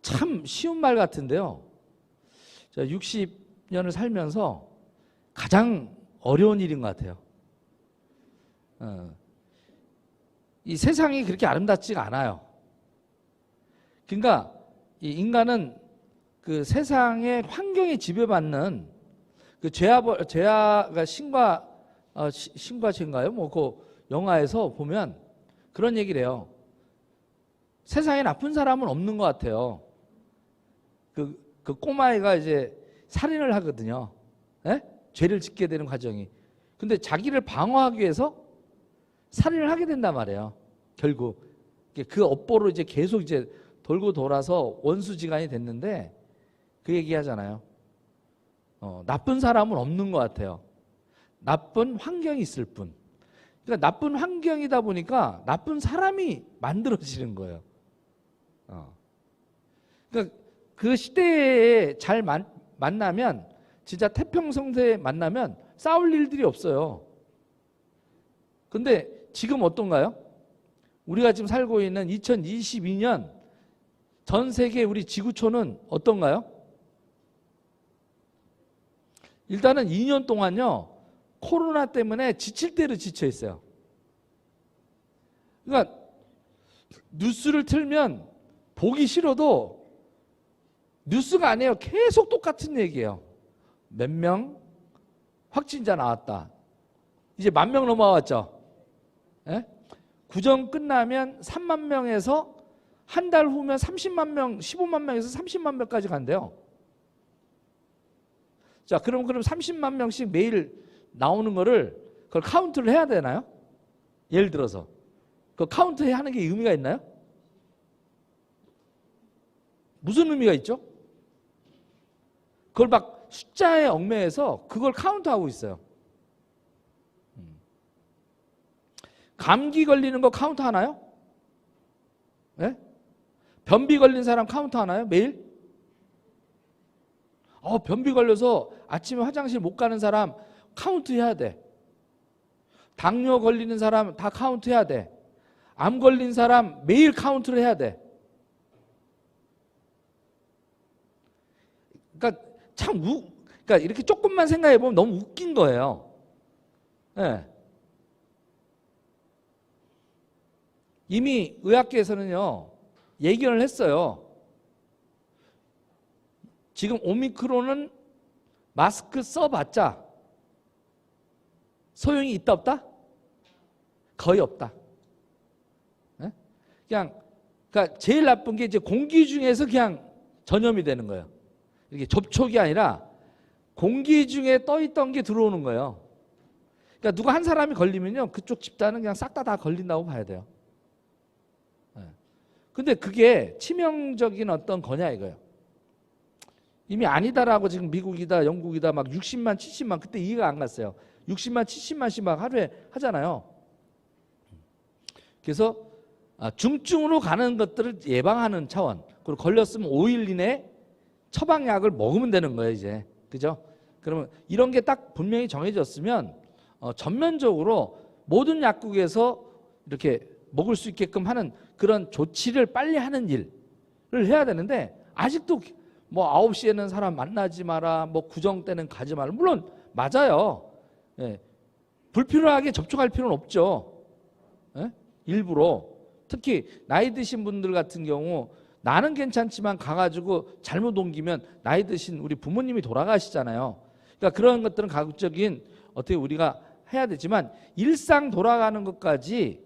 참 쉬운 말 같은데요. 60년을 살면서 가장 어려운 일인 것 같아요. 이 세상이 그렇게 아름답지가 않아요. 그러니까 이 인간은 그 세상의 환경에 지배받는 그 죄가 신과죄인가요? 뭐 그 영화에서 보면 그런 얘기를 해요. 세상에 나쁜 사람은 없는 것 같아요. 그 꼬마애가 이제 살인을 하거든요. 예? 죄를 짓게 되는 과정이. 근데 자기를 방어하기 위해서 살인을 하게 된단 말이에요. 결국 그 업보로 이제 계속 이제 돌고 돌아서 원수지간이 됐는데 그 얘기 하잖아요. 나쁜 사람은 없는 것 같아요. 나쁜 환경이 있을 뿐. 그러니까 나쁜 환경이다 보니까 나쁜 사람이 만들어지는 거예요. 그러니까 그 시대에 잘 만나면 진짜 태평성세에 만나면 싸울 일들이 없어요. 근데 지금 어떤가요? 우리가 지금 살고 있는 2022년 전 세계 우리 지구촌은 어떤가요? 일단은 2년 동안요 코로나 때문에 지칠 대로 지쳐 있어요. 그러니까 뉴스를 틀면 보기 싫어도 뉴스가 아니에요. 계속 똑같은 얘기예요. 몇 명 확진자 나왔다. 이제 10,000명 넘어왔죠. 예? 구정 끝나면 3만 명에서 한 달 후면 30만 명, 15만 명에서 30만 명까지 간대요. 자, 그럼 30만 명씩 매일 나오는 거를 그걸 카운트를 해야 되나요? 예를 들어서 그 카운트 하는 게 의미가 있나요? 무슨 의미가 있죠? 그걸 막 숫자에 얽매여서 그걸 카운트하고 있어요. 감기 걸리는 거 카운트 하나요? 네? 변비 걸린 사람 카운트 하나요? 매일? 변비 걸려서 아침에 화장실 못 가는 사람 카운트 해야 돼. 당뇨 걸리는 사람 다 카운트 해야 돼. 암 걸린 사람 매일 카운트를 해야 돼. 그러니까 그러니까 이렇게 조금만 생각해 보면 너무 웃긴 거예요. 네. 이미 의학계에서는요 예견을 했어요. 지금 오미크론은 마스크 써봤자 소용이 있다 없다? 거의 없다. 네? 그러니까 제일 나쁜 게 이제 공기 중에서 그냥 전염이 되는 거예요. 이게 접촉이 아니라 공기 중에 떠 있던 게 들어오는 거예요. 그러니까 누가 한 사람이 걸리면요 그쪽 집단은 그냥 싹 다 걸린다고 봐야 돼요. 근데 그게 치명적인 어떤 거냐 이거예요. 이미 아니다라고 지금 미국이다 영국이다 막 60만 70만 그때 이해가 안 갔어요. 60만 70만씩 막 하루에 하잖아요. 그래서 중증으로 가는 것들을 예방하는 차원, 그리고 걸렸으면 5일 이내에 처방약을 먹으면 되는 거예요 이제. 그죠? 그러면 이런 게 딱 분명히 정해졌으면 전면적으로 모든 약국에서 이렇게 먹을 수 있게끔 하는 그런 조치를 빨리 하는 일을 해야 되는데 아직도 뭐 9시에는 사람 만나지 마라, 뭐 구정 때는 가지 마라. 물론 맞아요. 예. 불필요하게 접촉할 필요는 없죠. 예? 일부러. 특히 나이 드신 분들 같은 경우 나는 괜찮지만 가가지고 잘못 옮기면 나이 드신 우리 부모님이 돌아가시잖아요. 그러니까 그런 것들은 가급적인 어떻게 우리가 해야 되지만 일상 돌아가는 것까지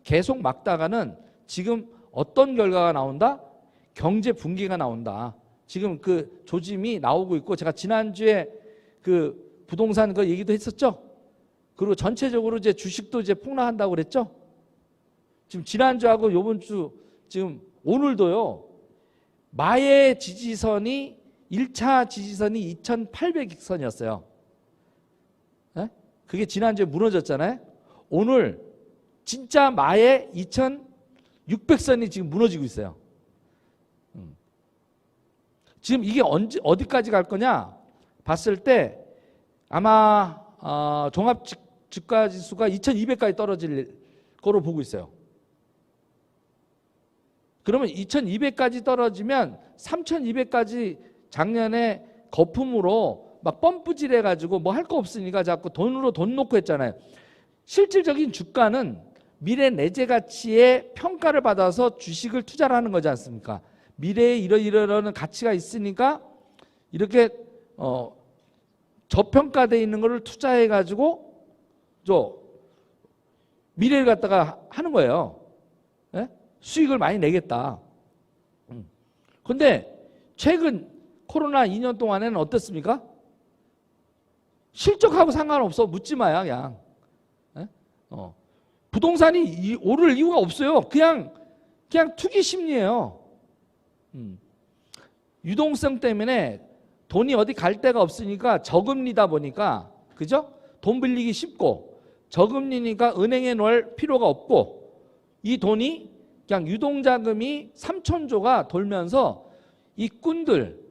계속 막다가는 지금 어떤 결과가 나온다? 경제 붕괴가 나온다. 지금 그 조짐이 나오고 있고 제가 지난주에 그 부동산 그 얘기도 했었죠. 그리고 전체적으로 이제 주식도 이제 폭락한다고 그랬죠. 지금 지난주하고 요번 주 지금 오늘도요. 마의 지지선이 1차 지지선이 2,800선이었어요. 네? 그게 지난주에 무너졌잖아요. 오늘 진짜 마의 2,600선이 지금 무너지고 있어요. 지금 이게 어디까지 갈 거냐 봤을 때 아마 종합주가지수가 2,200까지 떨어질 거로 보고 있어요. 그러면 2200까지 떨어지면 3200까지 작년에 거품으로 막 펌프질 해가지고 뭐 할 거 없으니까 자꾸 돈으로 돈 놓고 했잖아요. 실질적인 주가는 미래 내재 가치의 평가를 받아서 주식을 투자를 하는 거지 않습니까? 미래에 이러이러는 가치가 있으니까 이렇게 저평가되어 있는 거를 투자해 가지고 미래를 갖다가 하는 거예요. 예? 수익을 많이 내겠다. 근데 최근 코로나 2년 동안에는 어떻습니까? 실적하고 상관없어. 묻지 마요, 그냥. 예? 부동산이 오를 이유가 없어요. 그냥 투기 심리예요. 유동성 때문에 돈이 어디 갈 데가 없으니까 저금리다 보니까, 그죠? 돈 빌리기 쉽고 저금리니까 은행에 넣을 필요가 없고, 이 돈이 그냥 유동자금이 3,000조가 돌면서 이 꾼들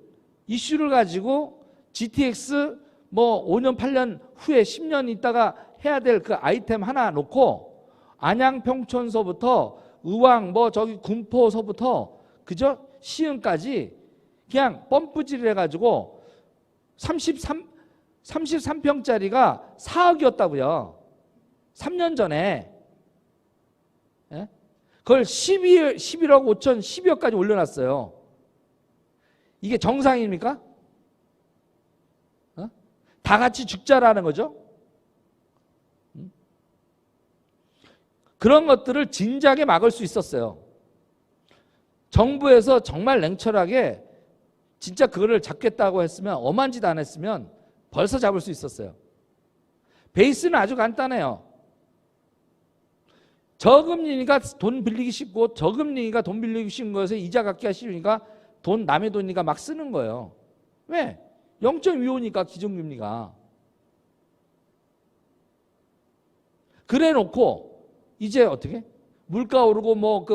이슈를 가지고 GTX 뭐 5년 8년 후에 10년 있다가 해야 될 그 아이템 하나 놓고 안양평촌서부터 의왕 뭐 저기 군포서부터 그저 시흥까지 그냥 펌프질을 해가지고 33평짜리가 4억이었다고요. 3년 전에. 예? 그걸 11억 5천 12억까지 올려놨어요. 이게 정상입니까? 다 같이 죽자라는 거죠. 그런 것들을 진작에 막을 수 있었어요. 정부에서 정말 냉철하게 진짜 그거를 잡겠다고 했으면, 엄한 짓 안 했으면 벌써 잡을 수 있었어요. 베이스는 아주 간단해요. 저금리니까 돈 빌리기 쉽고, 저금리니까 돈 빌리기 쉬운 거에서 이자 갚기가 쉬우니까 돈 남의 돈이니까 막 쓰는 거예요. 왜? 0.25니까 기준금리가. 그래 놓고 이제 어떻게? 물가 오르고 뭐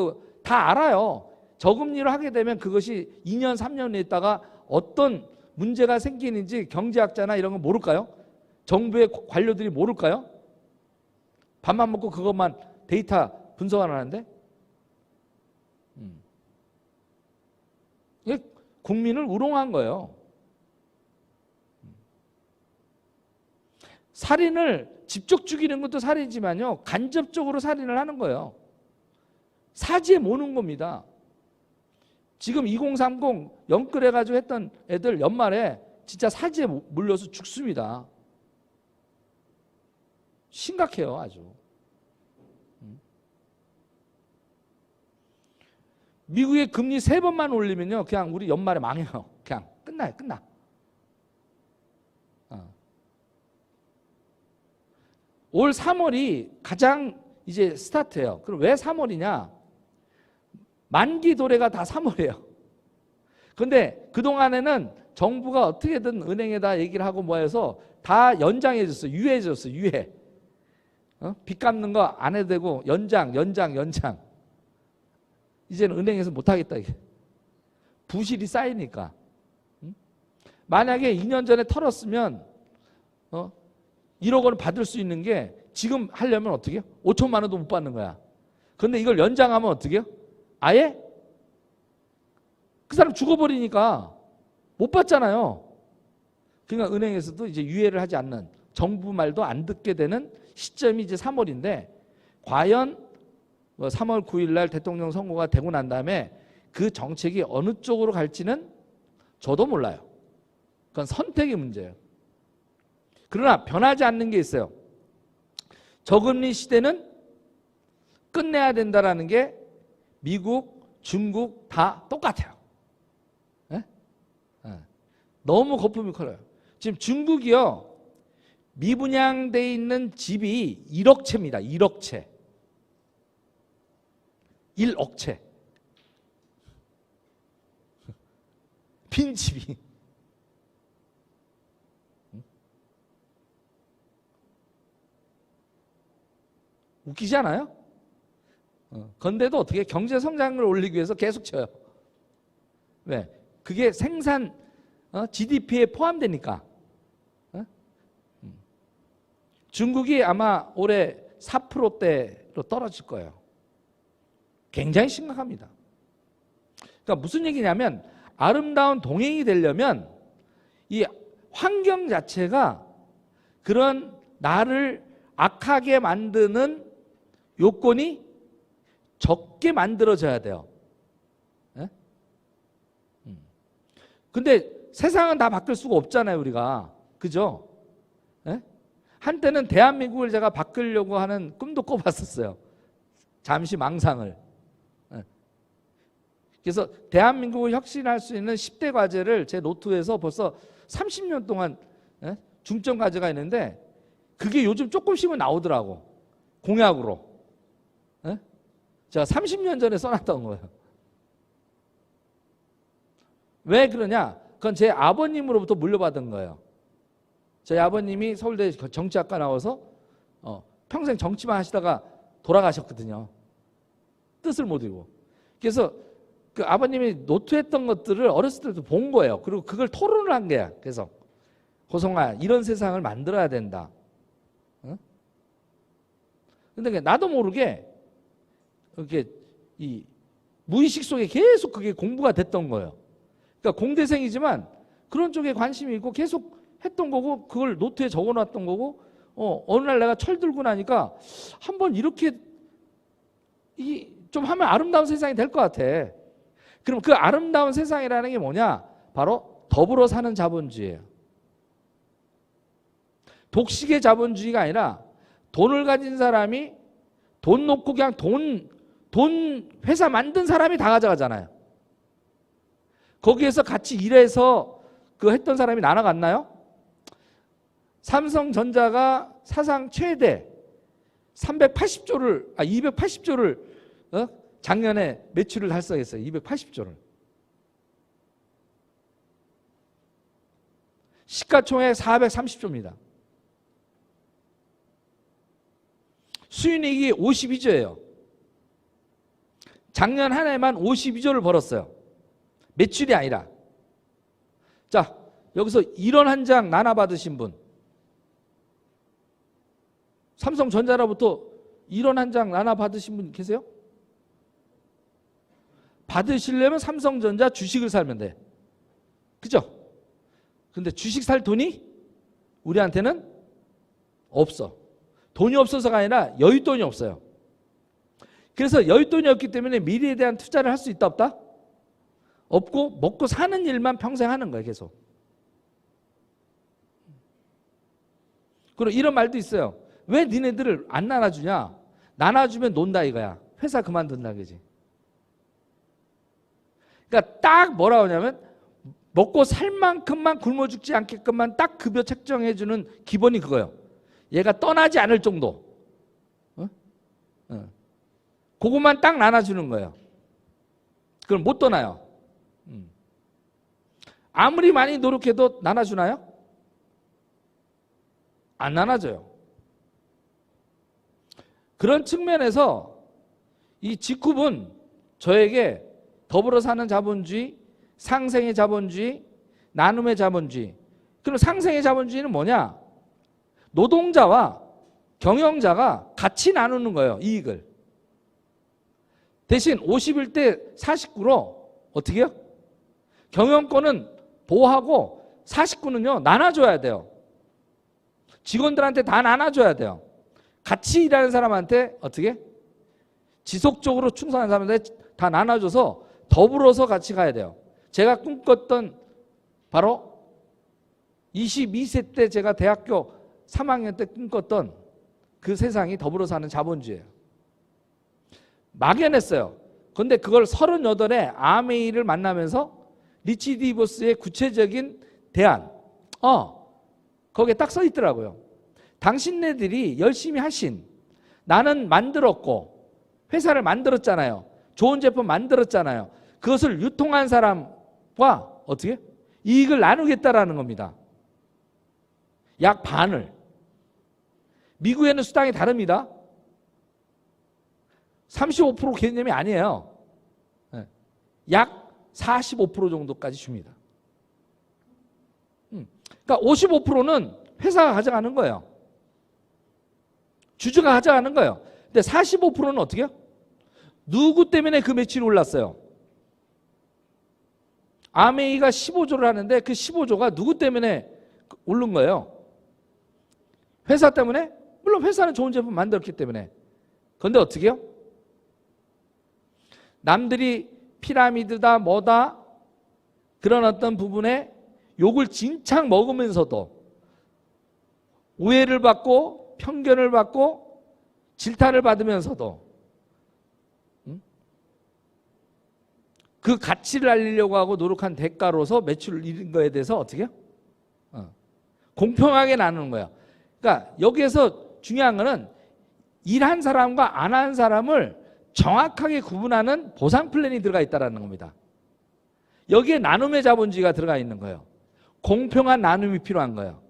다 알아요. 저금리를 하게 되면 그것이 2년 3년 있다가 어떤 문제가 생기는지 경제학자나 이런 거 모를까요? 정부의 관료들이 모를까요? 밥만 먹고 그것만 데이터 분석을 하는데, 이게 국민을 우롱한 거예요. 살인을 직접 죽이는 것도 살인이지만요, 간접적으로 살인을 하는 거예요. 사지에 모는 겁니다. 지금 2030 영끌해가지고 했던 애들 연말에 진짜 사지에 물려서 죽습니다. 심각해요, 아주. 미국의 금리 3번만 올리면요, 그냥 우리 연말에 망해요. 그냥 끝나요, 끝나. 올 3월이 가장 이제 스타트예요. 그럼 왜 3월이냐? 만기 도래가 다 3월이에요. 근데 그동안에는 정부가 어떻게든 은행에다 얘기를 하고 뭐 해서 다 연장해줬어요. 유예해줬어요. 유예. 빚 갚는 거 안 해도 되고 연장. 이제는 은행에서 못하겠다, 이게. 부실이 쌓이니까. 만약에 2년 전에 털었으면 1억 원을 받을 수 있는 게 지금 하려면 어떻게 해요? 5천만 원도 못 받는 거야. 근데 이걸 연장하면 어떻게 해요? 아예 그 사람 죽어버리니까 못 받잖아요. 그러니까 은행에서도 이제 유예를 하지 않는, 정부 말도 안 듣게 되는 시점이 이제 3월인데, 과연 3월 9일 날 대통령 선거가 되고 난 다음에 그 정책이 어느 쪽으로 갈지는 저도 몰라요. 그건 선택의 문제예요. 그러나 변하지 않는 게 있어요. 저금리 시대는 끝내야 된다라는 게 미국, 중국 다 똑같아요. 네? 네. 너무 거품이 커요. 지금 중국이요, 미분양돼 있는 집이 1억 채입니다. 1억 채. 1억 채. 빈 집이. 웃기지 않아요? 그런데도 어떻게 경제 성장을 올리기 위해서 계속 쳐요. 왜? 그게 생산 GDP에 포함되니까. 중국이 아마 올해 4%대로 떨어질 거예요. 굉장히 심각합니다. 그러니까 무슨 얘기냐면 아름다운 동행이 되려면 이 환경 자체가 그런 나를 악하게 만드는 요건이 적게 만들어져야 돼요. 예? 근데 세상은 다 바뀔 수가 없잖아요, 우리가. 그죠? 예? 한때는 대한민국을 제가 바꾸려고 하는 꿈도 꿔봤었어요. 잠시 망상을. 예. 그래서 대한민국을 혁신할 수 있는 10대 과제를 제 노트에서 벌써 30년 동안 예? 중점 과제가 있는데 그게 요즘 조금씩은 나오더라고. 공약으로. 예? 제가 30년 전에 써놨던 거예요. 왜 그러냐? 그건 제 아버님으로부터 물려받은 거예요. 저희 아버님이 서울대 정치학과 나와서 평생 정치만 하시다가 돌아가셨거든요. 뜻을 못 이루고. 그래서 그 아버님이 노트했던 것들을 어렸을 때도 본 거예요. 그리고 그걸 토론을 한 거야. 그래서 호성아, 이런 세상을 만들어야 된다. 근데 나도 모르게 이렇게 이 무의식 속에 계속 그게 공부가 됐던 거예요. 그러니까 공대생이지만 그런 쪽에 관심이 있고 계속 했던 거고 그걸 노트에 적어놨던 거고 어느 날 내가 철 들고 나니까 한번 이렇게 좀 하면 아름다운 세상이 될 것 같아. 그럼 그 아름다운 세상이라는 게 뭐냐? 바로 더불어 사는 자본주의예요. 독식의 자본주의가 아니라 돈을 가진 사람이 돈 놓고 그냥 돈 회사 만든 사람이 다 가져가잖아요. 거기에서 같이 일해서 그 했던 사람이 나눠갔나요? 삼성전자가 사상 최대 280조를 작년에 매출을 달성했어요. 280조를. 시가총액 430조입니다. 수익이 52조예요. 작년 한 해만 52조를 벌었어요. 매출이 아니라. 자, 여기서 1원 한 장 나눠 받으신 분. 삼성전자로부터 1원 한 장 나눠 받으신 분 계세요? 받으시려면 삼성전자 주식을 살면 돼. 그죠? 근데 주식 살 돈이 우리한테는 없어. 돈이 없어서가 아니라 여윳돈이 없어요. 그래서 여윳돈이 없기 때문에 미래에 대한 투자를 할 수 있다 없다? 없고 먹고 사는 일만 평생 하는 거예요. 계속. 그리고 이런 말도 있어요. 왜 니네들을 안 나눠주냐? 나눠주면 논다 이거야. 회사 그만둔다 그지? 그러니까 딱 뭐라 하냐면 먹고 살 만큼만 굶어 죽지 않게끔만 딱 급여 책정해주는 기본이 그거예요. 얘가 떠나지 않을 정도. 그것만 딱 나눠주는 거예요. 그럼 못 떠나요. 아무리 많이 노력해도 나눠주나요? 안 나눠줘요. 그런 측면에서 이 직급은 저에게 더불어 사는 자본주의, 상생의 자본주의, 나눔의 자본주의. 그럼 상생의 자본주의는 뭐냐? 노동자와 경영자가 같이 나누는 거예요. 이익을. 대신 51대 49로 어떻게 해요? 경영권은 보호하고 49는요 나눠줘야 돼요. 직원들한테 다 나눠줘야 돼요. 같이 일하는 사람한테 어떻게? 지속적으로 충성하는 사람한테 다 나눠줘서 더불어서 같이 가야 돼요. 제가 꿈꿨던 바로 22세 때 제가 대학교 3학년 때 꿈꿨던 그 세상이 더불어 사는 자본주의예요. 막연했어요. 그런데 그걸 38에 아메이를 만나면서 리치 디보스의 구체적인 대안 거기에 딱 써 있더라고요. 당신네들이 열심히 하신, 나는 만들었고 회사를 만들었잖아요. 좋은 제품 만들었잖아요. 그것을 유통한 사람과 어떻게? 이익을 나누겠다라는 겁니다. 약 반을. 미국에는 수당이 다릅니다. 35% 개념이 아니에요. 약 45% 정도까지 줍니다. 그러니까 55%는 회사가 가져가는 거예요. 주주가 가져가는 거예요. 근데 45%는 어떻게 해요? 누구 때문에 그 매출이 올랐어요? 아메이가 15조를 하는데 그 15조가 누구 때문에 오른 거예요? 회사 때문에? 물론 회사는 좋은 제품 만들었기 때문에. 그런데 어떻게 해요? 남들이 피라미드다 뭐다 그런 어떤 부분에 욕을 진창 먹으면서도 오해를 받고 편견을 받고 질타를 받으면서도 그 가치를 알리려고 하고 노력한 대가로서 매출을 잃은 거에 대해서 어떻게 해요? 공평하게 나누는 거예요. 그러니까 여기에서 중요한 거는 일한 사람과 안 한 사람을 정확하게 구분하는 보상 플랜이 들어가 있다는 겁니다. 여기에 나눔의 자본주의가 들어가 있는 거예요. 공평한 나눔이 필요한 거예요.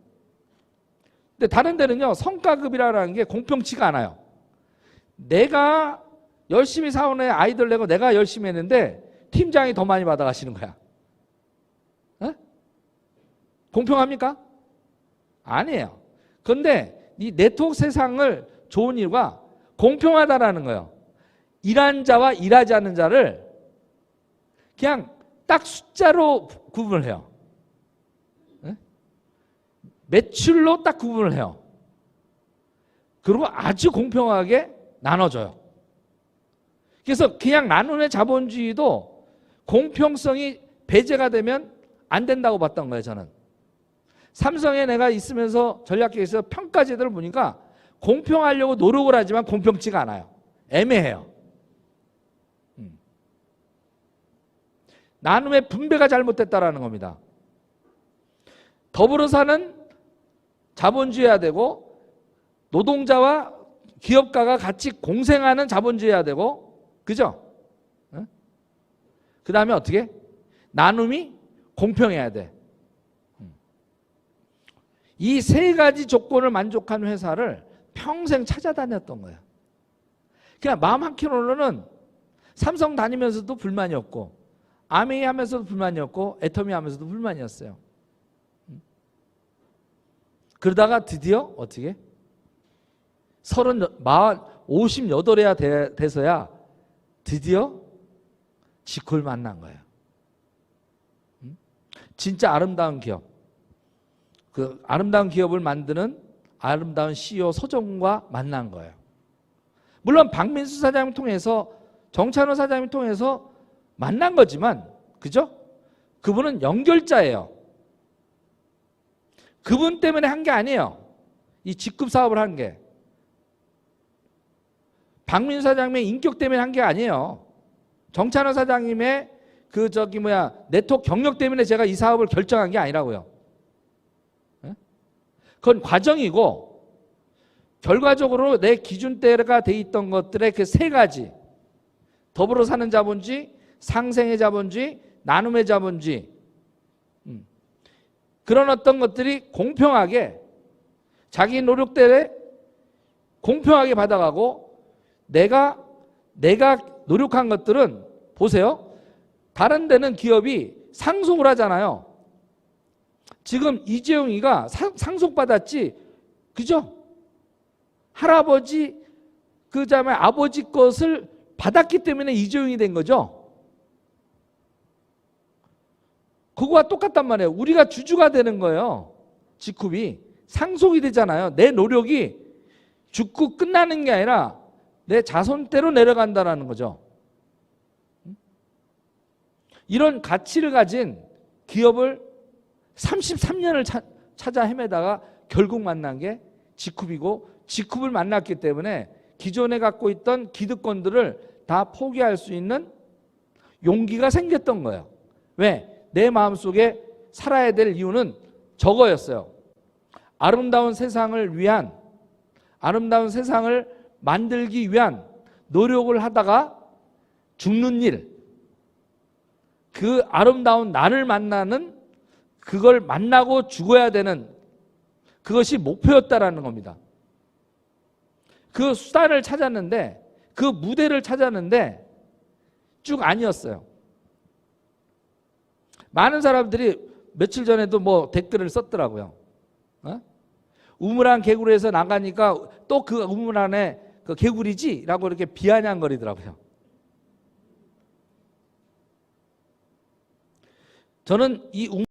근데 다른 데는요, 성과급이라는 게 공평치가 않아요. 내가 열심히 사원에 아이들 내고 내가 열심히 했는데 팀장이 더 많이 받아가시는 거야. 에? 공평합니까? 아니에요. 그런데 이 네트워크 세상을 좋은 이유가 공평하다라는 거예요. 일한 자와 일하지 않는 자를 그냥 딱 숫자로 구분을 해요. 에? 매출로 딱 구분을 해요. 그리고 아주 공평하게 나눠줘요. 그래서 그냥 나눔의 자본주의도 공평성이 배제가 되면 안 된다고 봤던 거예요, 저는. 삼성에 내가 있으면서 전략계에서 평가제도를 보니까 공평하려고 노력을 하지만 공평치가 않아요. 애매해요. 나눔의 분배가 잘못됐다라는 겁니다. 더불어 사는 자본주의해야 되고 노동자와 기업가가 같이 공생하는 자본주의해야 되고, 그죠? 그 다음에 어떻게? 나눔이 공평해야 돼. 이 세 가지 조건을 만족한 회사를 평생 찾아다녔던 거예요. 그냥 마음 한켠으로는 삼성 다니면서도 불만이 없고 아메이 하면서도 불만이 없고 애터미 하면서도 불만이었어요. 그러다가 드디어 어떻게? 58해야 돼서야 드디어 지코를 만난 거예요. 진짜 아름다운 기업. 그 아름다운 기업을 만드는 아름다운 CEO 서정과 만난 거예요. 물론 박민수 사장을 통해서 정찬호 사장을 통해서 만난 거지만, 그죠? 그분은 연결자예요. 그분 때문에 한 게 아니에요. 이 직급 사업을 한 게. 박민수 사장님의 인격 때문에 한 게 아니에요. 정찬호 사장님의 네트워크 경력 때문에 제가 이 사업을 결정한 게 아니라고요. 그건 과정이고 결과적으로 내 기준대가 돼 있던 것들의 그 세 가지, 더불어 사는 자본주의, 상생의 자본주의, 나눔의 자본주의, 그런 어떤 것들이 공평하게 자기 노력대로 공평하게 받아가고 내가 노력한 것들은 보세요. 다른 데는 기업이 상속을 하잖아요. 지금 이재용이가 상속받았지, 그죠? 할아버지 그다음에 아버지 것을 받았기 때문에 이재용이 된 거죠. 그거와 똑같단 말이에요. 우리가 주주가 되는 거예요. 직급이 상속이 되잖아요. 내 노력이 죽고 끝나는 게 아니라 내 자손대로 내려간다는 거죠. 이런 가치를 가진 기업을 33년을 찾아 헤매다가 결국 만난 게 지쿱이고, 지쿱을 만났기 때문에 기존에 갖고 있던 기득권들을 다 포기할 수 있는 용기가 생겼던 거예요. 왜? 내 마음속에 살아야 될 이유는 저거였어요. 아름다운 세상을 위한, 아름다운 세상을 만들기 위한 노력을 하다가 죽는 일, 그 아름다운 나를 만나는, 그걸 만나고 죽어야 되는 그것이 목표였다라는 겁니다. 그 수단을 찾았는데, 그 무대를 찾았는데 쭉 아니었어요. 많은 사람들이 며칠 전에도 뭐 댓글을 썼더라고요. 우물안 개구리에서 나가니까 또 그 우물 안에 그 개구리지? 라고 이렇게 비아냥거리더라고요. 저는 이